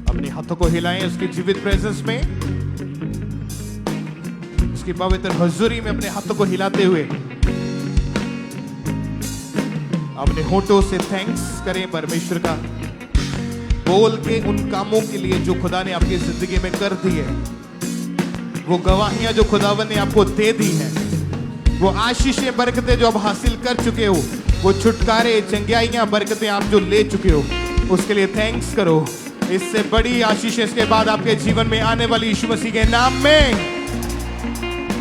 अपने हाथों को हिलाएं उसकी जीवित प्रेजेंस में, उसकी पवित्र हुजूरी में अपने हाथों को हिलाते हुए अपने होठों से थैंक्स करें परमेश्वर का, बोल के उन कामों के लिए जो खुदा ने आपकी जिंदगी में कर दी है, वो गवाहियां जो खुदावन ने आपको दे दी है, वो आशीषें बरकतें जो आप हासिल कर चुके हो, वो छुटकारे चंगियाइयां बरकतें आप जो ले चुके हो, उसके लिए थैंक्स करो। इससे बड़ी आशीष इसके बाद आपके जीवन में आने वाली यीशु मसीह के नाम में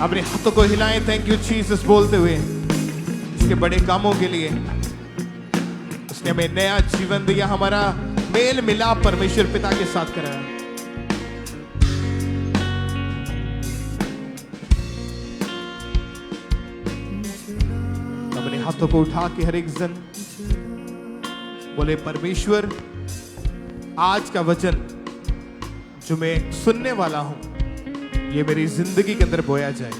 अपने हाथों को हिलाएं, थैंक यू जीसस बोलते हुए, इसके बड़े कामों के लिए। उसने हमें नया जीवन दिया, हमारा मेल मिलाप परमेश्वर पिता के साथ कराया। अपने हाथों को उठा के हर एक जन बोले, परमेश्वर आज का वचन जो मैं सुनने वाला हूं, ये मेरी जिंदगी के अंदर बोया जाए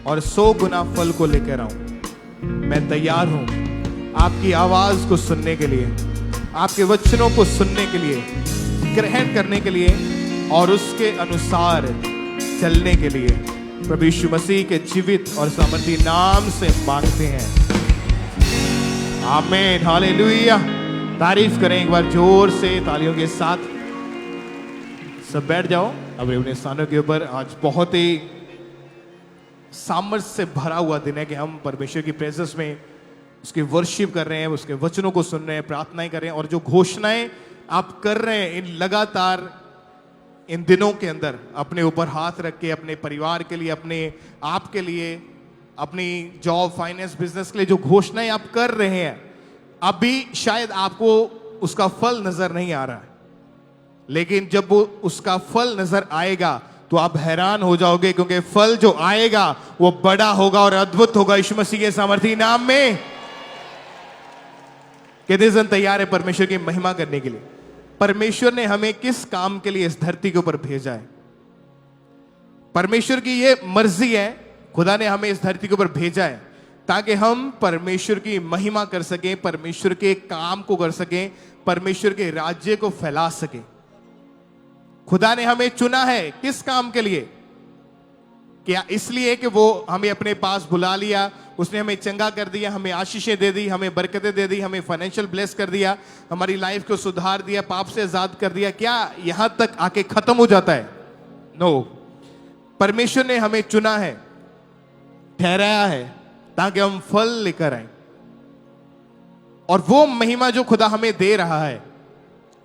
और 100 गुना फल को लेकर आऊं। मैं तैयार हूं आपकी आवाज को सुनने के लिए, आपके वचनों को सुनने के लिए, ग्रहण करने के लिए और उसके अनुसार चलने के लिए। प्रभु यीशु मसीह के जीवित और सामर्थी नाम से मांगते हैं, आमीन, हालेलुया। तारीफ करें एक बार जोर से तालियों के साथ। सब बैठ जाओ अब अपने स्थानों के ऊपर। आज बहुत ही सामर्थ्य से भरा हुआ दिन है कि हम परमेश्वर की प्रेजेंस में उसकी वर्शिप कर रहे हैं, उसके वचनों को सुन रहे हैं, प्रार्थनाएं कर रहे हैं, और जो घोषणाएं आप कर रहे हैं इन लगातार इन दिनों के अंदर, अपने ऊपर हाथ रख के अपने परिवार के लिए, अपने आप के लिए, अपनी जॉब, फाइनेंस, बिजनेस के लिए जो घोषणाएं आप कर रहे हैं, अभी शायद आपको उसका फल नजर नहीं आ रहा है, लेकिन जब वो उसका फल नजर आएगा तो आप हैरान हो जाओगे, क्योंकि फल जो आएगा वो बड़ा होगा और अद्भुत होगा यीशु मसीह के सामर्थी नाम में। कितने जन तैयार है परमेश्वर की महिमा करने के लिए? परमेश्वर ने हमें किस काम के लिए इस धरती के ऊपर भेजा है? परमेश्वर की ये मर्जी है, खुदा ने हमें इस धरती के ऊपर भेजा है ताकि हम परमेश्वर की महिमा कर सकें, परमेश्वर के काम को कर सकें, परमेश्वर के राज्य को फैला सकें। खुदा ने हमें चुना है किस काम के लिए? क्या इसलिए कि वो हमें अपने पास बुला लिया, उसने हमें चंगा कर दिया, हमें आशीषें दे दी, हमें बरकतें दे दी, हमें फाइनेंशियल ब्लेस कर दिया, हमारी लाइफ को सुधार दिया, पाप से आजाद कर दिया, क्या यहां तक आके खत्म हो जाता है? नो। परमेश्वर ने हमें चुना है, ठहराया है ताकि हम फल लेकर आए, और वो महिमा जो खुदा हमें दे रहा है,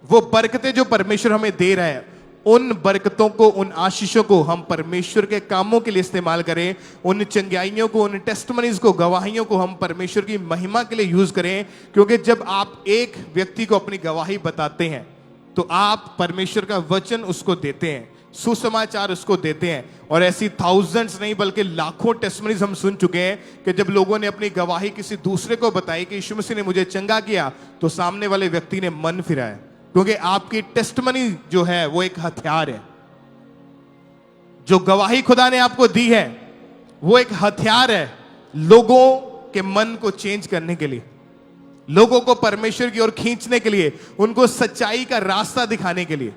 वो बरकतें जो परमेश्वर हमें दे रहा है, उन बरकतों को, उन आशीषों को हम परमेश्वर के कामों के लिए इस्तेमाल करें, उन चंगाइयों को, उन टेस्टमनीज को, गवाहियों को हम परमेश्वर की महिमा के लिए यूज करें। क्योंकि जब आप एक व्यक्ति को अपनी गवाही बताते हैं तो आप परमेश्वर का वचन उसको देते हैं, सुसमाचार उसको देते हैं, और ऐसी थाउजेंड्स नहीं बल्कि लाखों टेस्टमनीज हम सुन चुके हैं कि जब लोगों ने अपनी गवाही किसी दूसरे को बताई कि यीशु मसीह ने मुझे चंगा किया, तो सामने वाले व्यक्ति ने मन फिराया। क्योंकि आपकी टेस्टमनी जो है वो एक हथियार है, जो गवाही खुदा ने आपको दी है वो एक हथियार है लोगों के मन को चेंज करने के लिए, लोगों को परमेश्वर की ओर खींचने के लिए, उनको सच्चाई का रास्ता दिखाने के लिए।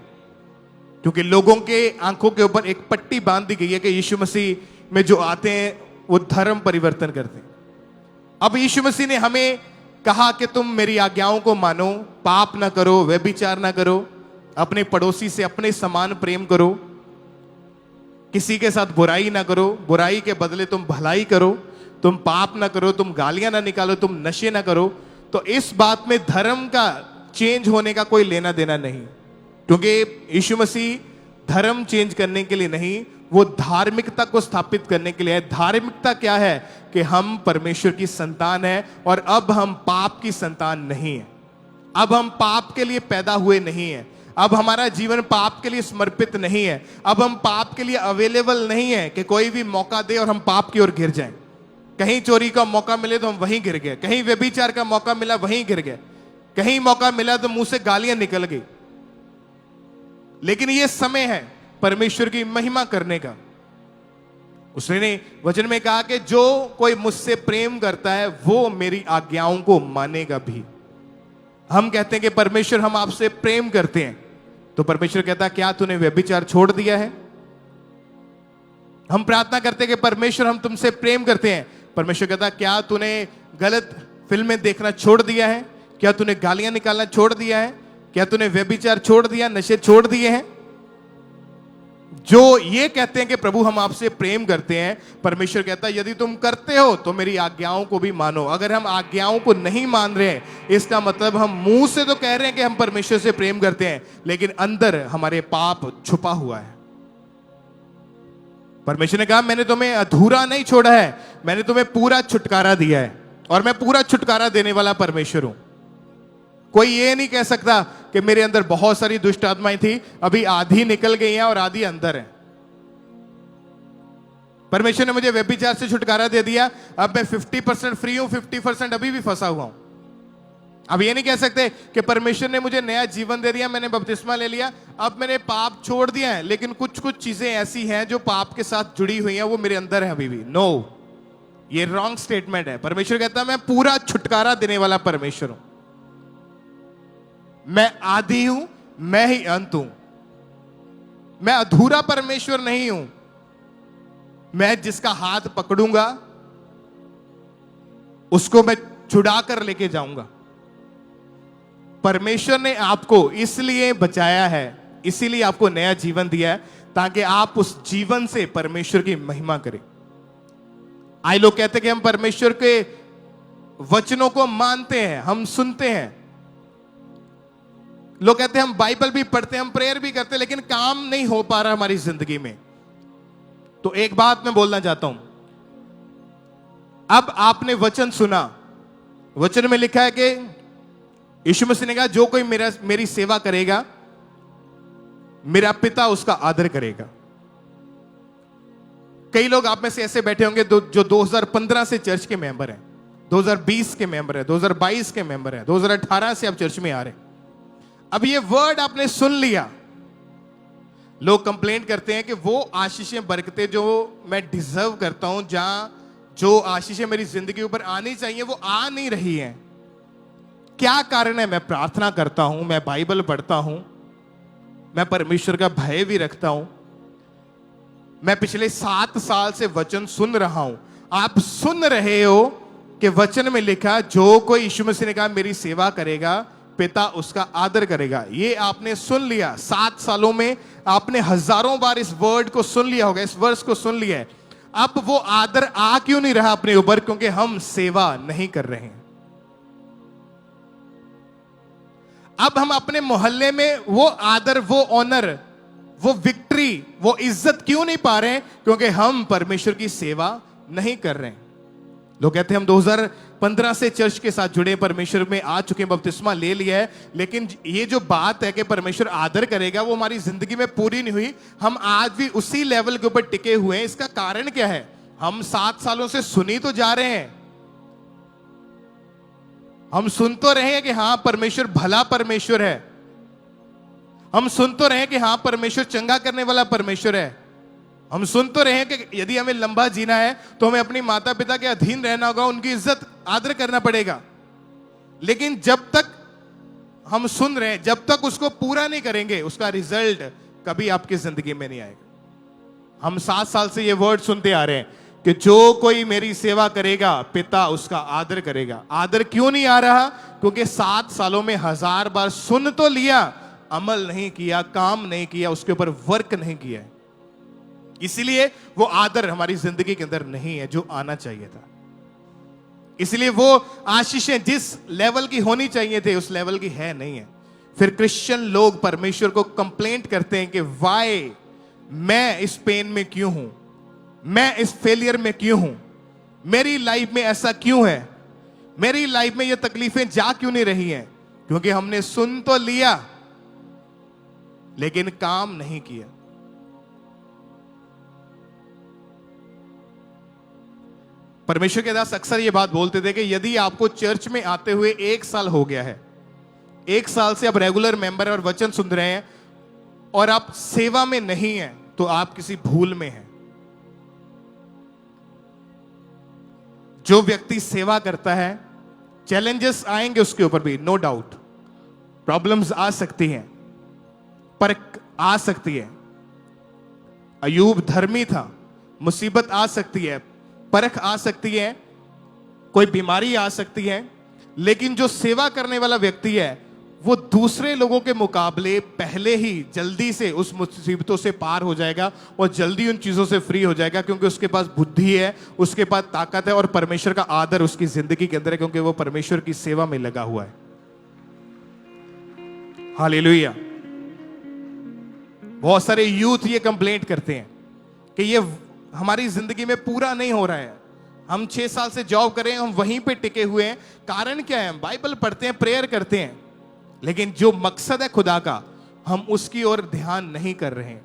क्योंकि लोगों के आंखों के ऊपर एक पट्टी बांध दी गई है कि यीशु मसीह में जो आते हैं वो धर्म परिवर्तन करते हैं। अब यीशु मसीह ने हमें कहा कि तुम मेरी आज्ञाओं को मानो, पाप ना करो, व्यभिचार ना करो, अपने पड़ोसी से अपने समान प्रेम करो, किसी के साथ बुराई ना करो, बुराई के बदले तुम भलाई करो, तुम पाप ना करो, तुम गालियां ना निकालो, तुम नशे ना करो। तो इस बात में धर्म का चेंज होने का कोई लेना देना नहीं, क्योंकि यीशु मसीह धर्म चेंज करने के लिए नहीं, वो धार्मिकता को स्थापित करने के लिए है। धार्मिकता क्या है? कि हम परमेश्वर की संतान है, और अब हम पाप की संतान नहीं है, अब हम पाप के लिए पैदा हुए नहीं है, अब हमारा जीवन पाप के लिए समर्पित नहीं है, अब हम पाप के लिए अवेलेबल नहीं है कि कोई भी मौका दे और हम पाप की ओर गिर जाएं। कहीं चोरी का मौका मिले तो हम वहीं गिर गए, कहीं व्यभिचार का मौका मिला वहीं गिर गए, कहीं मौका मिला तो मुंह से गालियां निकल गई। लेकिन यह समय है परमेश्वर की महिमा करने का। उसने वचन में कहा कि जो कोई मुझसे प्रेम करता है वो मेरी आज्ञाओं को मानेगा भी। हम कहते हैं कि परमेश्वर हम आपसे प्रेम करते हैं, तो परमेश्वर कहता है क्या तूने व्यभिचार छोड़ दिया है? हम प्रार्थना करते हैं कि परमेश्वर हम तुमसे प्रेम करते हैं, परमेश्वर कहता है क्या तूने गलत फिल्में देखना छोड़ दिया है? क्या तूने गालियां निकालना छोड़ दिया है? क्या तूने व्यभिचार छोड़ दिया, नशे छोड़ दिए हैं? जो ये कहते हैं कि प्रभु हम आपसे प्रेम करते हैं, परमेश्वर कहता है यदि तुम करते हो तो मेरी आज्ञाओं को भी मानो। अगर हम आज्ञाओं को नहीं मान रहे हैं, इसका मतलब हम मुंह से तो कह रहे हैं कि हम परमेश्वर से प्रेम करते हैं, लेकिन अंदर हमारे पाप छुपा हुआ है। परमेश्वर ने कहा मैंने तुम्हें अधूरा नहीं छोड़ा है, मैंने तुम्हें पूरा छुटकारा दिया है, और मैं पूरा छुटकारा देने वाला परमेश्वर हूं। कोई ये नहीं कह सकता कि मेरे अंदर बहुत सारी दुष्ट आत्माएं थी, अभी आधी निकल गई हैं और आधी अंदर है। परमेश्वर ने मुझे व्यभिचार से छुटकारा दे दिया, अब मैं 50% फ्री हूं, 50% अभी भी फंसा हुआ हूं। अब ये नहीं कह सकते कि परमेश्वर ने मुझे नया जीवन दे दिया, मैंने बपतिस्मा ले लिया, अब मैंने पाप छोड़ दिया है, लेकिन कुछ कुछ चीजें ऐसी हैं जो पाप के साथ जुड़ी हुई हैं, वो मेरे अंदर है अभी भी। नो, ये रॉन्ग स्टेटमेंट है। परमेश्वर कहता है मैं पूरा छुटकारा देने वाला परमेश्वर हूं, मैं आदि हूं, मैं ही अंत हूं, मैं अधूरा परमेश्वर नहीं हूं। मैं जिसका हाथ पकड़ूंगा उसको मैं छुड़ा कर लेके जाऊंगा। परमेश्वर ने आपको इसलिए बचाया है, इसीलिए आपको नया जीवन दिया है, ताकि आप उस जीवन से परमेश्वर की महिमा करें। आई लोग कहते हैं कि हम परमेश्वर के वचनों को मानते हैं, हम सुनते हैं। लोग कहते हैं हम बाइबल भी पढ़ते हैं, हम प्रेयर भी करते हैं, लेकिन काम नहीं हो पा रहा हमारी जिंदगी में। तो एक बात मैं बोलना चाहता हूं, अब आपने वचन सुना, वचन में लिखा है कि यीशु मसीह ने कहा जो कोई मेरी सेवा करेगा, मेरा पिता उसका आदर करेगा। कई लोग आप में से ऐसे बैठे होंगे जो 2015 से चर्च के मेंबर हैं, 2020 के मेंबर हैं, 2022 के मेंबर हैं, 2018 से आप चर्च में आ रहे हैं। अब ये वर्ड आपने सुन लिया। लोग कंप्लेंट करते हैं कि वो आशीषें बरकतें जो मैं डिजर्व करता हूं, जहां जो आशीषें मेरी जिंदगी ऊपर आनी चाहिए वो आ नहीं रही हैं। क्या कारण है? मैं प्रार्थना करता हूं, मैं बाइबल पढ़ता हूं, मैं परमेश्वर का भय भी रखता हूं, मैं पिछले 7 साल से वचन सुन रहा हूं। आप सुन रहे हो कि वचन में लिखा जो कोई यीशु मसीह ने कहा मेरी सेवा करेगा, पिता उसका आदर करेगा। ये आपने सुन लिया। 7 सालों में आपने हजारों बार इस वर्ड को सुन लिया होगा, इस वर्स को सुन लिया है। अब वो आदर आ क्यों नहीं रहा अपने ऊपर? क्योंकि हम सेवा नहीं कर रहे हैं। अब हम अपने मोहल्ले में वो आदर, वो ऑनर, वो विक्ट्री, वो इज्जत क्यों नहीं पा रहे हैं? क्योंकि हम परमेश्वर की सेवा नहीं कर रहे हैं। लोग कहते हैं हम 2015 से चर्च के साथ जुड़े, परमेश्वर में आ चुके हैं, बपतिस्मा ले लिया है, लेकिन ये जो बात है कि परमेश्वर आदर करेगा वो हमारी जिंदगी में पूरी नहीं हुई। हम आज भी उसी लेवल के ऊपर टिके हुए हैं। इसका कारण क्या है? हम 7 सालों से सुनी तो जा रहे हैं, हम सुन तो रहे हैं कि हां परमेश्वर भला परमेश्वर है, हम सुन तो रहे हैं कि हां परमेश्वर चंगा करने वाला परमेश्वर है, हम सुन तो रहे हैं कि यदि हमें लंबा जीना है तो हमें अपनी माता पिता के अधीन रहना होगा, उनकी इज्जत आदर करना पड़ेगा। लेकिन जब तक हम सुन रहे हैं, जब तक उसको पूरा नहीं करेंगे, उसका रिजल्ट कभी आपकी जिंदगी में नहीं आएगा। हम 7 साल से ये वर्ड सुनते आ रहे हैं कि जो कोई मेरी सेवा करेगा, पिता उसका आदर करेगा। आदर क्यों नहीं आ रहा? क्योंकि 7 सालों में 1000 बार सुन तो लिया, अमल नहीं किया, काम नहीं किया, उसके ऊपर वर्क नहीं किया है। इसलिए वो आदर हमारी जिंदगी के अंदर नहीं है जो आना चाहिए था। इसलिए वो आशीषें जिस लेवल की होनी चाहिए थे उस लेवल की है नहीं है। फिर क्रिश्चियन लोग परमेश्वर को कंप्लेंट करते हैं कि वाई, मैं इस पेन में क्यों हूं, मैं इस फेलियर में क्यों हूं, मेरी लाइफ में ऐसा क्यों है, मेरी लाइफ में ये तकलीफें जा क्यों नहीं रही हैं? क्योंकि हमने सुन तो लिया लेकिन काम नहीं किया। परमेश्वर के दास अक्सर ये बात बोलते थे कि यदि आपको चर्च में आते हुए 1 साल हो गया है, 1 साल से आप रेगुलर मेंबर और वचन सुन रहे हैं और आप सेवा में नहीं हैं, तो आप किसी भूल में हैं। जो व्यक्ति सेवा करता है, चैलेंजेस आएंगे उसके ऊपर भी, नो डाउट, प्रॉब्लम्स आ सकती हैं, परख आ सकती है। अयूब धर्मी था, मुसीबत आ सकती है, परख आ सकती है, कोई बीमारी आ सकती है, लेकिन जो सेवा करने वाला व्यक्ति है वो दूसरे लोगों के मुकाबले पहले ही जल्दी से उस मुसीबतों से पार हो जाएगा और जल्दी उन चीजों से फ्री हो जाएगा, क्योंकि उसके पास बुद्धि है, उसके पास ताकत है और परमेश्वर का आदर उसकी जिंदगी के अंदर है, क्योंकि वो परमेश्वर की सेवा में लगा हुआ है। हालेलुया। बहुत सारे यूथ ये कंप्लेंट करते हैं कि ये हमारी जिंदगी में पूरा नहीं हो रहा है, हम 6 साल से जॉब कर रहे हैं, हम वहीं पे टिके हुए हैं। कारण क्या है? हम बाइबल पढ़ते हैं, प्रेयर करते हैं, लेकिन जो मकसद है खुदा का, हम उसकी ओर ध्यान नहीं कर रहे हैं।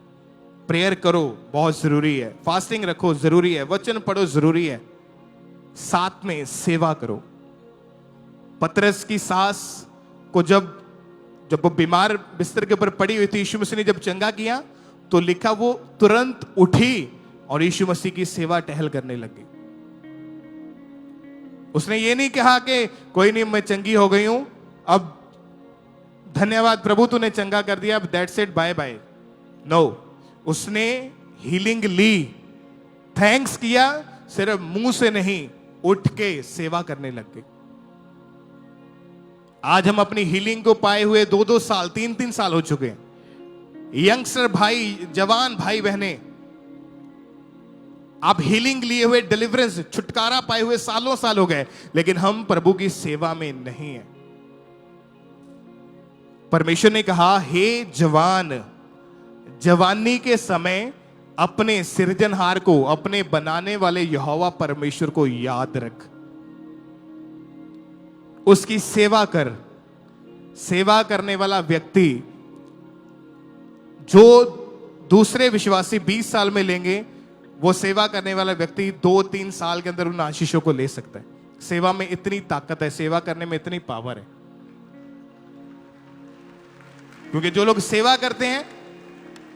प्रेयर करो, बहुत जरूरी है, फास्टिंग रखो जरूरी है, वचन पढ़ो जरूरी है, साथ में सेवा करो। पतरस की सास को जब वो बीमार बिस्तर के ऊपर पड़ी हुई थी, यीशु मसीह ने जब चंगा किया तो लिखा वो तुरंत उठी और यीशु मसीह की सेवा टहल करने लगी। उसने ये नहीं कहा कि कोई नहीं, मैं चंगी हो गई हूं, अब धन्यवाद प्रभु तूने चंगा कर दिया, अब that's it, bye bye. No, उसने हीलिंग ली, थैंक्स किया, सिर्फ मुंह से नहीं, उठ के सेवा करने लग गई। आज हम अपनी हीलिंग को पाए हुए 2-2 साल, 3-3 साल हो चुके हैं। यंगस्टर भाई, जवान भाई बहने, आप हीलिंग लिए हुए, डिलीवरेंस, छुटकारा पाए हुए सालों साल हो गए, लेकिन हम प्रभु की सेवा में नहीं है। परमेश्वर ने कहा, हे जवान, जवानी के समय अपने सृजनहार को, अपने बनाने वाले यहोवा परमेश्वर को याद रख, उसकी सेवा कर। सेवा करने वाला व्यक्ति, जो दूसरे विश्वासी 20 साल में लेंगे, वो सेवा करने वाला व्यक्ति 2-3 साल के अंदर उन आशीषों को ले सकता है। सेवा में इतनी ताकत है, सेवा करने में इतनी पावर है, क्योंकि जो लोग सेवा करते हैं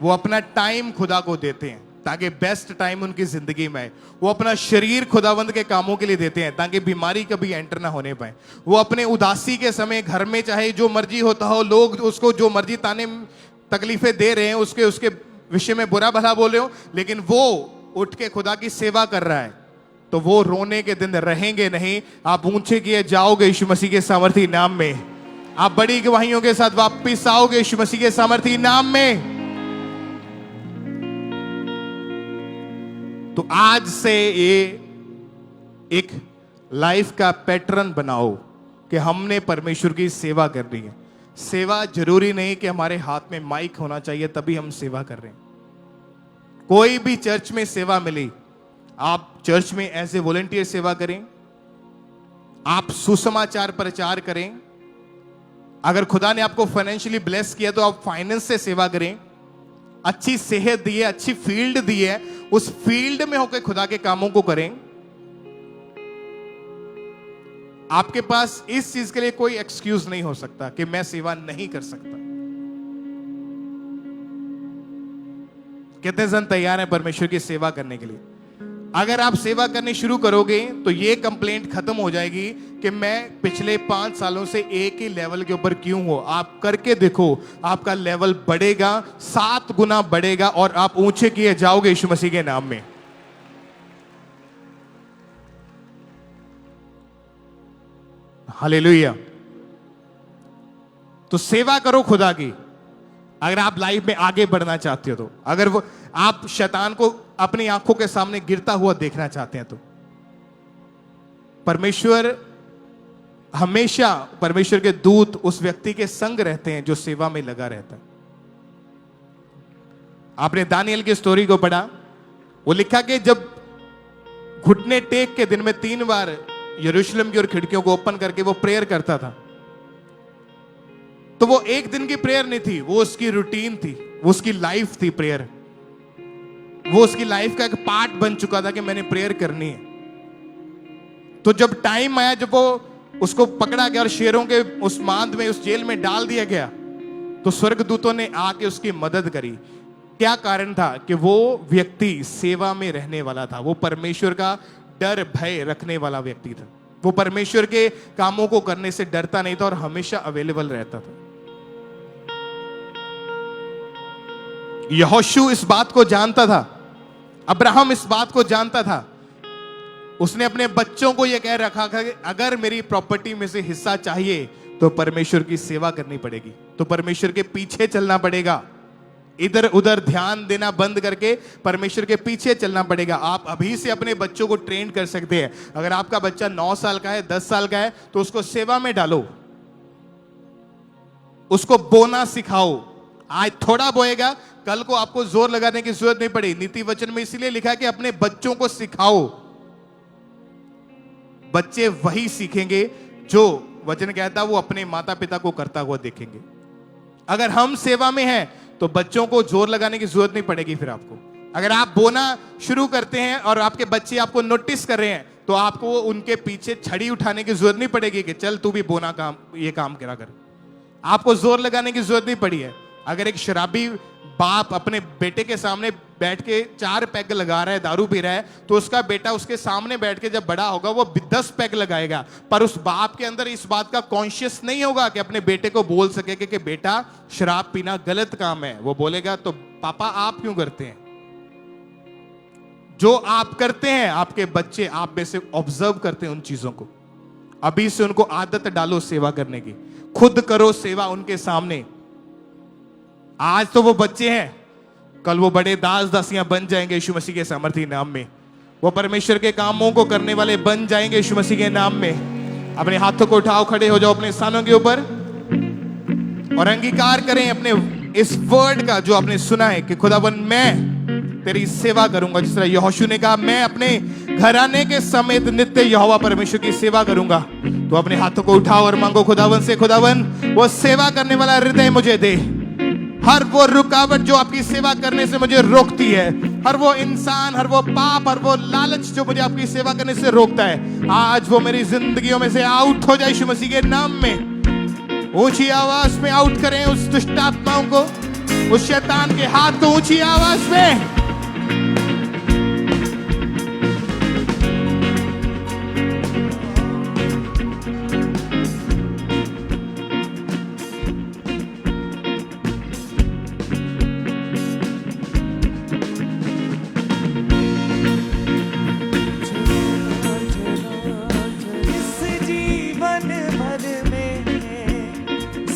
वो अपना टाइम खुदा को देते हैं ताकि बेस्ट टाइम उनकी जिंदगी में आए। वो अपना शरीर खुदावंद के कामों के लिए देते हैं ताकि बीमारी कभी एंटर ना होने पाए। वो अपने उदासी के समय घर में चाहे जो मर्जी होता हो, लोग उसको जो मर्जी ताने तकलीफें दे रहे हैं, उसके विषय में बुरा भला बोले हो, लेकिन वो उठ के खुदा की सेवा कर रहा है, तो वो रोने के दिन रहेंगे नहीं। आप ऊंचे किए जाओगे यीशु मसीह के सामर्थी नाम में, आप बड़ी गवाहियों के साथ वापस आओगे यीशु मसीह के सामर्थी नाम में। तो आज से ये एक लाइफ का पैटर्न बनाओ कि हमने परमेश्वर की सेवा करनी है। सेवा जरूरी नहीं कि हमारे हाथ में माइक होना चाहिए तभी हम सेवा कर रहे हैं। कोई भी चर्च में सेवा मिली, आप चर्च में एज ए वॉलंटियर सेवा करें, आप सुसमाचार प्रचार करें। अगर खुदा ने आपको फाइनेंशियली ब्लेस किया तो आप फाइनेंस से सेवा करें। अच्छी सेहत दी है, अच्छी फील्ड दी है, उस फील्ड में होकर खुदा के कामों को करें। आपके पास इस चीज के लिए कोई एक्सक्यूज नहीं हो सकता कि मैं सेवा नहीं कर सकता। कितने जन तैयार हैं परमेश्वर की सेवा करने के लिए? अगर आप सेवा करनी शुरू करोगे तो ये कंप्लेंट खत्म हो जाएगी कि मैं पिछले 5 सालों से एक ही लेवल के ऊपर क्यों हूं। आप करके देखो, आपका लेवल बढ़ेगा, 7 गुना बढ़ेगा और आप ऊंचे किए जाओगे यीशु मसीह के नाम में। हालेलुया। तो सेवा करो खुदा की, अगर आप लाइफ में आगे बढ़ना चाहते हो तो। अगर वो आप शैतान को अपनी आंखों के सामने गिरता हुआ देखना चाहते हैं तो परमेश्वर हमेशा, परमेश्वर के दूत उस व्यक्ति के संग रहते हैं जो सेवा में लगा रहता है। आपने दानियल की स्टोरी को पढ़ा, वो लिखा कि जब घुटने टेक के दिन में 3 बार यरूशलेम की और खिड़कियों को ओपन करके वो प्रेयर करता था, तो वो एक दिन की प्रेयर नहीं थी, वो उसकी रूटीन थी, वो उसकी लाइफ थी प्रेयर। वो उसकी लाइफ का एक पार्ट बन चुका था कि मैंने प्रेयर करनी है। तो जब टाइम आया, जब वो उसको पकड़ा गया और शेरों के उस मांद में, उस जेल में डाल दिया गया, तो स्वर्गदूतों ने आके उसकी मदद करी। क्या कारण था? कि वो व्यक्ति सेवा में रहने वाला था, वो परमेश्वर का डर भय रखने वाला व्यक्ति था, वो परमेश्वर के कामों को करने से डरता नहीं था और हमेशा अवेलेबल रहता था। यहोशू इस बात को जानता था, अब्राहम इस बात को जानता था। उसने अपने बच्चों को यह कह रखा था कि अगर मेरी प्रॉपर्टी में से हिस्सा चाहिए तो परमेश्वर की सेवा करनी पड़ेगी, तो परमेश्वर के पीछे चलना पड़ेगा, इधर उधर ध्यान देना बंद करके परमेश्वर के पीछे चलना पड़ेगा। आप अभी से अपने बच्चों को ट्रेन कर सकते हैं। अगर आपका बच्चा 9 साल का है, 10 साल का है, तो उसको सेवा में डालो, उसको बोना सिखाओ। आज थोड़ा बोएगा, कल को आपको जोर लगाने की जरूरत नहीं पड़ेगी। नीति वचन में इसलिए लिखा है कि अपने बच्चों को सिखाओ। बच्चे वही सीखेंगे जो वचन कहता है वो अपने माता पिता को करता हुआ देखेंगे। अगर हम सेवा में हैं तो बच्चों को जोर लगाने की जरूरत नहीं पड़ेगी। फिर आपको अगर आप बोना शुरू करते हैं और आपके बच्चे आपको नोटिस कर रहे हैं तो आपको उनके पीछे छड़ी उठाने की जरूरत नहीं पड़ेगी कि चल तू भी बोना काम, ये काम करा कर। आपको जोर लगाने की जरूरत नहीं पड़ी है। अगर एक शराबी बाप अपने बेटे के सामने बैठ के 4 पैग लगा रहा है, दारू पी रहा है, तो उसका बेटा उसके सामने बैठ के जब बड़ा होगा वो 10 पैग लगाएगा। पर उस बाप के अंदर इस बात का कॉन्शियस नहीं होगा कि अपने बेटे को बोल सके कि बेटा शराब पीना गलत काम है। वो बोलेगा तो पापा आप क्यों करते हैं? जो आप करते हैं आपके बच्चे आप में से ऑब्जर्व करते हैं उन चीजों को। अभी से उनको आदत डालो सेवा करने की, खुद करो सेवा उनके सामने। आज तो वो बच्चे हैं, कल वो बड़े दास दासियां बन जाएंगे यीशु मसीह के सामर्थी नाम में। वो परमेश्वर के कामों को करने वाले बन जाएंगे यीशु मसीह के नाम में। अपने हाथों को उठाओ, खड़े हो जाओ अपने स्थानों के ऊपर और अंगीकार करें अपने इस वर्ड का जो आपने सुना है कि खुदावन मैं तेरी सेवा करूंगा। जिस तरह यहोशू ने कहा मैं अपने घराने के समेत नित्य यहोवा परमेश्वर की सेवा करूंगा। तो अपने हाथों को उठाओ और मांगो खुदावन से, खुदावन वो सेवा करने वाला हृदय मुझे दे। हर वो रुकावट जो आपकी सेवा करने से मुझे रोकती है, हर वो इंसान, हर वो पाप, हर वो लालच जो मुझे आपकी सेवा करने से रोकता है, आज वो मेरी जिंदगियों में से आउट हो जाए यीशु मसीह के नाम में। ऊंची आवाज में आउट करें उस दुष्ट आत्माओं को, उस शैतान के हाथ को ऊंची आवाज में।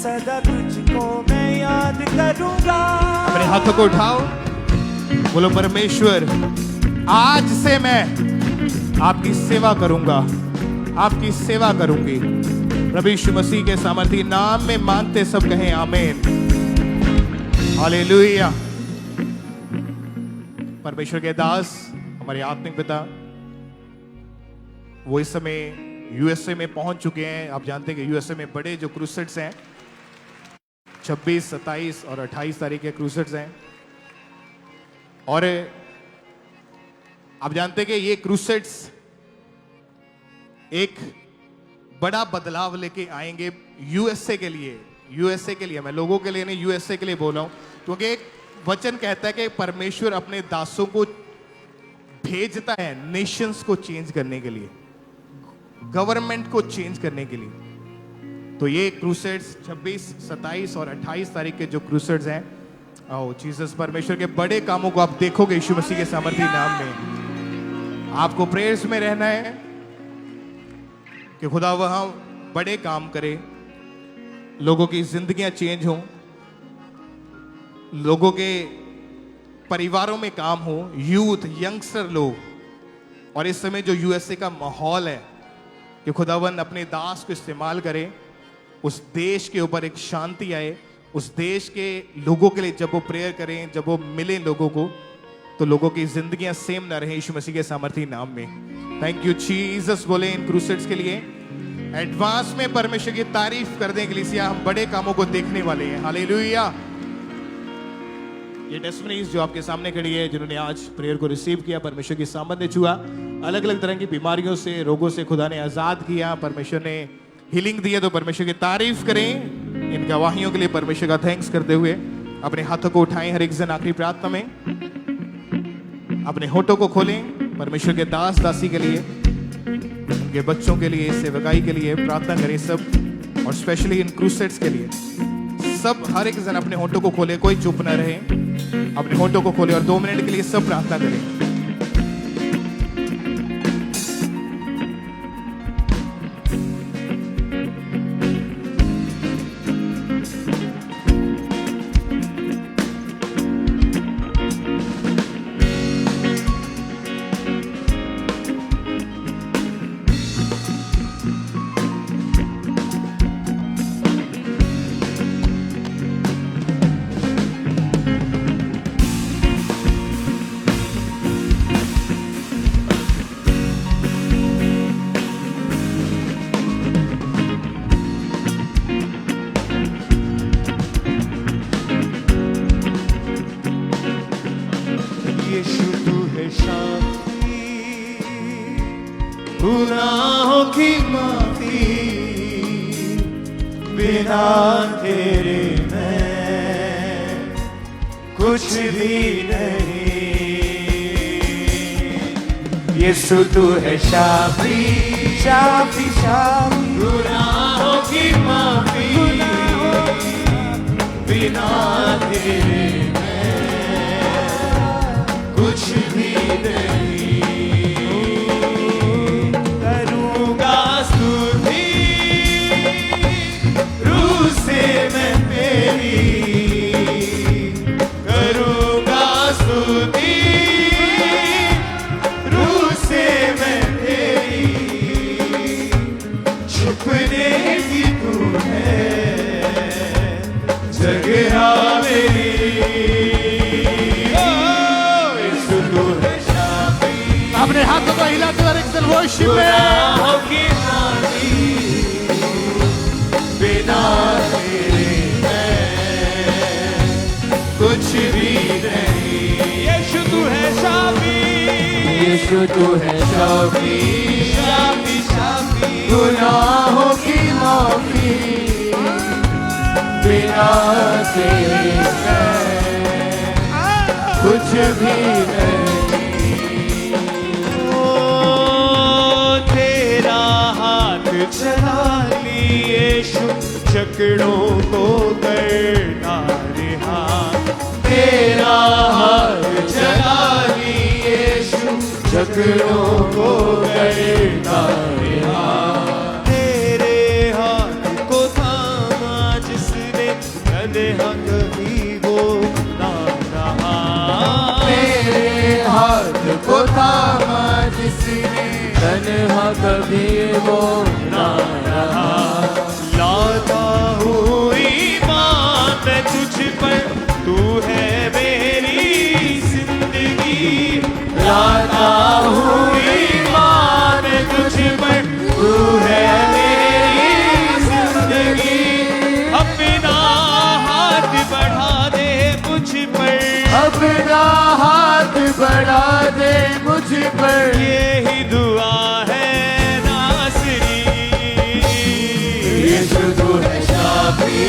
सदा तुझको मैं याद करूंगा। अपने हाथों को उठाओ, बोलो परमेश्वर आज से मैं आपकी सेवा करूंगा, आपकी सेवा करूंगी। प्रभु यीशु मसीह के सामर्थी नाम में मांगते सब कहें आमीन, हालेलुया। परमेश्वर के दास हमारे आत्मिक पिता वो इस समय यूएसए में पहुंच चुके हैं। आप जानते हैं कि यूएसए में बड़े जो क्रूसेड्स हैं 26, 27 और 28 तारीख के क्रूसेड्स हैं। और आप जानते हैं कि ये क्रूसेड्स एक बड़ा बदलाव लेके आएंगे यूएसए के लिए। यूएसए के लिए, मैं लोगों के लिए नहीं, यूएसए के लिए बोल रहा हूं, क्योंकि एक वचन कहता है कि परमेश्वर अपने दासों को भेजता है नेशंस को चेंज करने के लिए, गवर्नमेंट को चेंज करने के लिए। तो ये क्रूसेड्स 26, 27 और 28 तारीख के जो क्रूसेड्स हैं, आओ जीसस परमेश्वर के बड़े कामों को आप देखोगे यीशु मसीह के सामर्थी नाम में। आपको प्रेयर्स में रहना है कि खुदा वहां बड़े काम करे, लोगों की जिंदगियां चेंज हों, लोगों के परिवारों में काम हो, यूथ, यंगस्टर लोग। और इस समय जो यूएसए का माहौल है कि खुदावन अपने दास को इस्तेमाल करे, उस देश के ऊपर एक शांति आए, उस देश के लोगों के लिए जब वो प्रेयर करें, जब वो मिले लोगों को, तो लोगों की जिंदगियां सेम ना रहे यीशु मसीह के सामर्थी नाम में। थैंक यू जीसस बोले इन क्रूसेड्स के लिए। एडवांस में परमेश्वर की तारीफ करने के लिए हम बड़े कामों को देखने वाले हैं। हालेलुया। ये टेस्टिमनीज जो आपके सामने खड़ी है, जिन्होंने आज प्रेयर को रिसीव किया, परमेश्वर की सामर्थ्य छुआ, अलग अलग तरह की बीमारियों से, रोगों से खुदा ने आजाद किया, परमेश्वर ने हीलिंग दिया, तो परमेश्वर की तारीफ करें। इन गवाहियों के लिए परमेश्वर का थैंक्स करते हुए अपने हाथों को उठाएं। हर एक जन आखिरी प्रार्थना में अपने होठों को खोलें। परमेश्वर के दास दासी के लिए, उनके बच्चों के लिए, सेवकाई के लिए प्रार्थना करें सब, और स्पेशली इन क्रूसेड्स के लिए सब। हर एक जन अपने होठों को खोले, कोई चुप न रहे। अपने होठों को खोले और 2 मिनट के लिए सब प्रार्थना करें। यीशु तू है शांति, गुनाहों की माफी, बिना तेरे मैं कुछ भी नहीं। यीशु तू है शाफी, शाफी शाफी, गुनाहों की माफी, बिना तेरे कुछ भी नहीं। करूँगा स्तुति रूह से मैं तेरी, करूँगा स्तुति रूह से मैं तेरी। छुपने की तू है जगह मेरी। अपने हाथों को हिलाते हुए एक वर्शिप में बिना तेरे मैं कुछ भी नहीं। यीशु तू है शाफी, यीशु तू है शाफी, शाफी शाफी, गुनाहों की माफी, बिना तेरे मैं कुछ भी नहीं। चला लिए यीशु जकड़ों को करना रिहा, तेरा हाथ चला लिए यीशु जकड़ों को करना रिहा। तेरे हाथ को थामा जिसने कन्हा कभी वो ना रहा, तेरे हाथ को थामा जिसने तन्हा कभी वो ना रहा। लाता हूँ ईमान मैं तुझ पर, तू है मेरी जिंदगी। लाता हूँ ईमान मैं तुझ पर, तू है मेरी जिंदगी। अपना हाथ बढ़ा दे मुझ पर, अपना हाथ बढ़ा दे मुझ पर। यही दुआ है नासरी। यीशु तू है शाफी,